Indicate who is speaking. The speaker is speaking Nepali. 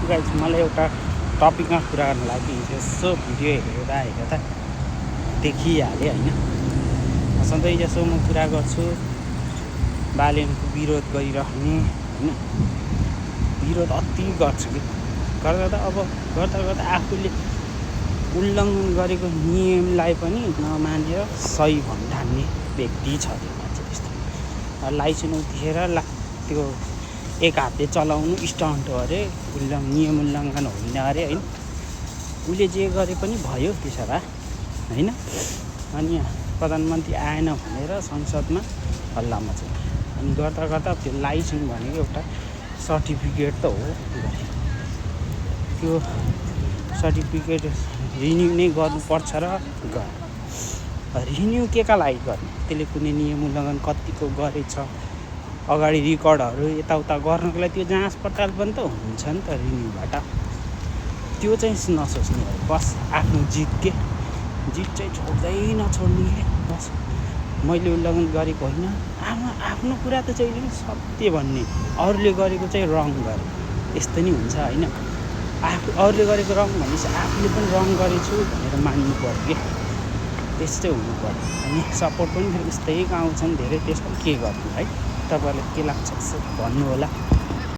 Speaker 1: गाइज मलाई एउटा टपिकमा कुरा गर्नु लागि यसो भिडियो हेर्दा देखिहालेँ होइन। सधैँ जसो म कुरा गर्छु बालेनको विरोध गरिरहने होइन, विरोध अति गर्छु कि गर्दा गर्दा आफूले उल्लङ्घन गरेको नियमलाई पनि नमानेर सही भन्ठान्ने व्यक्ति छ त्यो मान्छे। त्यस्तो लाइसेन्स उठेर त्यो एक हातले चलाउनु स्टन्ट हो अरे, नियम उल्लङ्घन होइन अरे होइन। उसले जे गरे पनि भयो त्यसो भए होइन। अनि प्रधानमन्त्री आएन भनेर संसदमा हल्ला मच्यो। अनि गर्दा त्यो लाइसेन्स भनेको एउटा सर्टिफिकेट त हो, त्यो सर्टिफिकेट रिन्यू नै गर्नुपर्छ र रिन्यू के का लागि गर्ने? त्यसले कुनै नियम उल्लङ्घन कतिको गरेछ अगाडि रेकर्डहरू यताउता गर्नको लागि त्यो जाँच पडताल पनि त हुन्छ नि त रिन्यूबाट। त्यो चाहिँ नसोच्ने हो, बस आफ्नो जित चाहिँ छोड्दै नछोड्ने के। बस मैले उल्लङ्घन गरेको होइन, आफ्नो कुरा त चाहिँ सत्य भन्ने, अरूले गरेको चाहिँ रङ गरे यस्तो नि हुन्छ होइन। अरूले गरेको रङ भनेपछि आफूले पनि रङ गरेछु भनेर मान्नु पर्यो कि, त्यस्तै हुनु पर्यो। अनि सपोर्ट पनि फेरि उस्तै आउँछन् धेरै, त्यसको के गर्नु है। तपाईँहरूलाई के लाग्छ भन्नु होला।